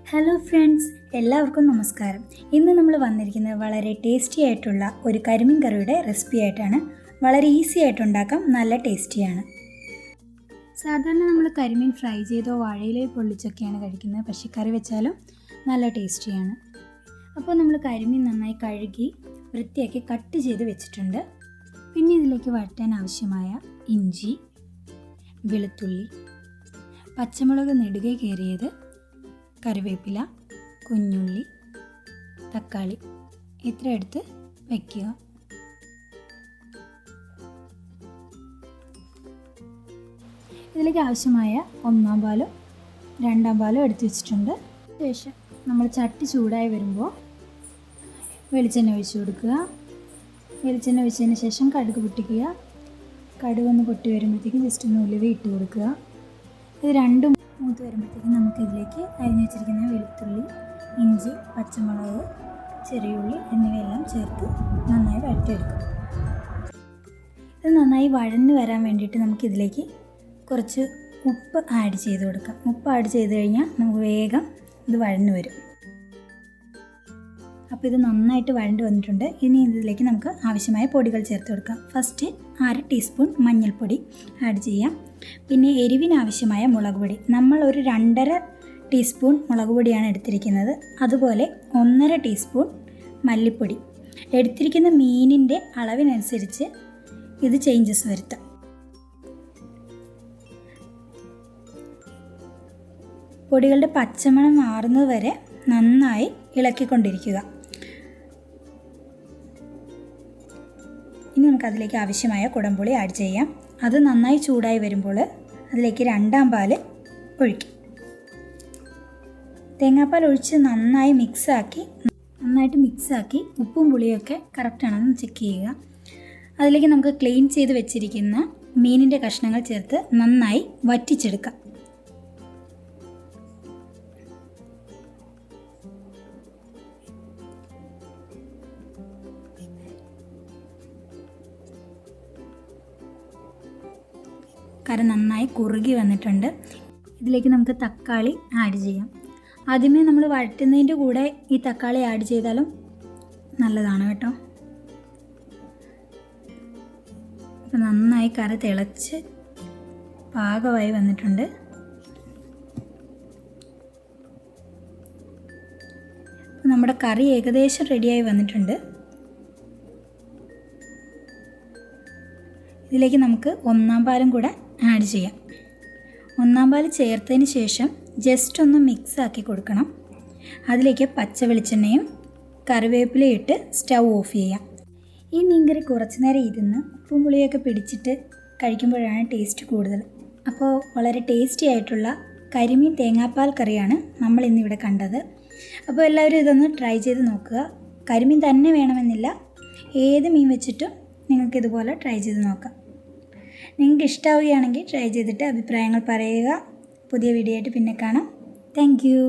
Hello friends, എല്ലാവർക്കും നമസ്കാരം. ഇന്ന് നമ്മൾ വന്നിരിക്കുന്നത് വളരെ ടേസ്റ്റി ആയിട്ടുള്ള ഒരു കരിമീൻ കറിയുടെ റെസിപ്പി ആയിട്ടാണ്. വളരെ ഈസി ആയിട്ടുണ്ടാക്കാം, നല്ല ടേസ്റ്റിയാണ്. സാധാരണ നമ്മൾ കരിമീൻ ഫ്രൈ ചെയ്തോ വാഴയിലയിൽ പൊള്ളിച്ചൊക്കെയാണ് കഴിക്കുന്നത്. പക്ഷേ കറി വെച്ചാലും നല്ല ടേസ്റ്റിയാണ്. അപ്പോൾ നമ്മൾ കരിമീൻ നന്നായി കഴുകി വൃത്തിയാക്കി കട്ട് ചെയ്ത് വെച്ചിട്ടുണ്ട്. പിന്നെ ഇതിലേക്ക് വഴറ്റാൻ ആവശ്യമായ ഇഞ്ചി, വെളുത്തുള്ളി, പച്ചമുളക് നെടുകെ കീറിയത്, കറിവേപ്പില, കുഞ്ഞുള്ളി, തക്കാളി ഇത്ര എടുത്ത് വയ്ക്കുക. ഇതിലേക്ക് ആവശ്യമായ 1-ാം പാലും 2-ാം പാലും എടുത്ത് വെച്ചിട്ടുണ്ട്. ശേഷം നമ്മൾ ചട്ടി ചൂടായി വരുമ്പോൾ വെളിച്ചെണ്ണ ഒഴിച്ച് കൊടുക്കുക. വെളിച്ചെണ്ണ ഒഴിച്ചതിന് ശേഷം കടുക് പൊട്ടിക്കുക. കടുക് ഒന്ന് പൊട്ടി വരുമ്പോഴത്തേക്കും ജസ്റ്റ് ഒന്ന് ഉലുവ ഇട്ട് കൊടുക്കുക. ഇത് രണ്ടും മൂത്ത് വരുമ്പോഴത്തേക്കും നമുക്കിതിലേക്ക് അരിഞ്ഞു വെച്ചിരിക്കുന്ന വെളുത്തുള്ളി, ഇഞ്ചി, പച്ചമുളക്, ചെറിയുള്ളി എന്നിവയെല്ലാം ചേർത്ത് നന്നായി വഴറ്റിയെടുക്കും. ഇത് നന്നായി വഴന്ന് വരാൻ വേണ്ടിയിട്ട് നമുക്കിതിലേക്ക് കുറച്ച് ഉപ്പ് ആഡ് ചെയ്ത് കൊടുക്കാം. ഉപ്പ് ആഡ് ചെയ്ത് കഴിഞ്ഞാൽ നമുക്ക് വേഗം ഇത് വഴന്ന് വരും. അപ്പോൾ ഇത് നന്നായിട്ട് വഴണ്ട് വന്നിട്ടുണ്ട്. ഇനി ഇതിലേക്ക് നമുക്ക് ആവശ്യമായ പൊടികൾ ചേർത്ത് കൊടുക്കാം. ഫസ്റ്റ് 1/2 ടീസ്പൂൺ മഞ്ഞൾപ്പൊടി ആഡ് ചെയ്യാം. പിന്നെ എരിവിനാവശ്യമായ മുളക് പൊടി നമ്മൾ ഒരു 2.5 ടീസ്പൂൺ മുളക് പൊടിയാണ് എടുത്തിരിക്കുന്നത്. അതുപോലെ 1.5 ടീസ്പൂൺ മല്ലിപ്പൊടി. എടുത്തിരിക്കുന്ന മീനിൻ്റെ അളവിനനുസരിച്ച് ഇത് ചേഞ്ചസ് വരുത്താം. പൊടികളുടെ പച്ചമണം മാറുന്നത് വരെ നന്നായി ഇളക്കിക്കൊണ്ടിരിക്കുക. ഇനി നമുക്കതിലേക്ക് ആവശ്യമായ കുടംപുളി ആഡ് ചെയ്യാം. അത് നന്നായി ചൂടായി വരുമ്പോൾ അതിലേക്ക് 2-ാം പാല് ഒഴിക്കും. തേങ്ങാപ്പാൽ ഒഴിച്ച് നന്നായിട്ട് മിക്സാക്കി ഉപ്പും പുളിയൊക്കെ കറക്റ്റാണെന്ന് ചെക്ക് ചെയ്യുക. അതിലേക്ക് നമുക്ക് ക്ലീൻ ചെയ്ത് വെച്ചിരിക്കുന്ന മീനിൻ്റെ കഷ്ണങ്ങൾ ചേർത്ത് നന്നായി വറ്റിച്ചെടുക്കാം. കറി നന്നായി കുറുകി വന്നിട്ടുണ്ട്. ഇതിലേക്ക് നമുക്ക് തക്കാളി ആഡ് ചെയ്യാം. ആദ്യമേ നമ്മൾ വഴറ്റുന്നതിൻ്റെ കൂടെ ഈ തക്കാളി ആഡ് ചെയ്താലും നല്ലതാണ് കേട്ടോ. അപ്പോൾ നന്നായി കറി തിളച്ച് പാകമായി വന്നിട്ടുണ്ട്. അപ്പോൾ നമ്മുടെ കറി ഏകദേശം റെഡിയായി വന്നിട്ടുണ്ട്. ഇതിലേക്ക് നമുക്ക് 1-ാം പാലും കൂടെ ആഡ് ചെയ്യാം. 1-ാം പാൽ ചേർത്തതിന് ശേഷം ജസ്റ്റ് ഒന്ന് മിക്സ് ആക്കി കൊടുക്കണം. അതിലേക്ക് പച്ച വെളിച്ചെണ്ണയും കറിവേപ്പിലയും ഇട്ട് സ്റ്റൗ ഓഫ് ചെയ്യാം. ഈ മീൻകറി കുറച്ച് നേരം ഇരുന്ന് ഉപ്പും പുളിയൊക്കെ പിടിച്ചിട്ട് കഴിക്കുമ്പോഴാണ് ടേസ്റ്റ് കൂടുതൽ. അപ്പോൾ വളരെ ടേസ്റ്റി ആയിട്ടുള്ള കരിമീൻ തേങ്ങാപ്പാൽ കറിയാണ് നമ്മൾ ഇന്നിവിടെ കണ്ടത്. അപ്പോൾ എല്ലാവരും ഇതൊന്ന് ട്രൈ ചെയ്ത് നോക്കുക. കരിമീൻ തന്നെ വേണമെന്നില്ല, ഏത് മീൻ വെച്ചിട്ടും നിങ്ങൾക്കിതുപോലെ ട്രൈ ചെയ്ത് നോക്കാം. നിങ്ങൾക്ക് ഇഷ്ടമാവുകയാണെങ്കിൽ ട്രൈ ചെയ്തിട്ട് അഭിപ്രായങ്ങൾ പറയുക. പുതിയ വീഡിയോ ആയിട്ട് പിന്നെ കാണാം. Thank you.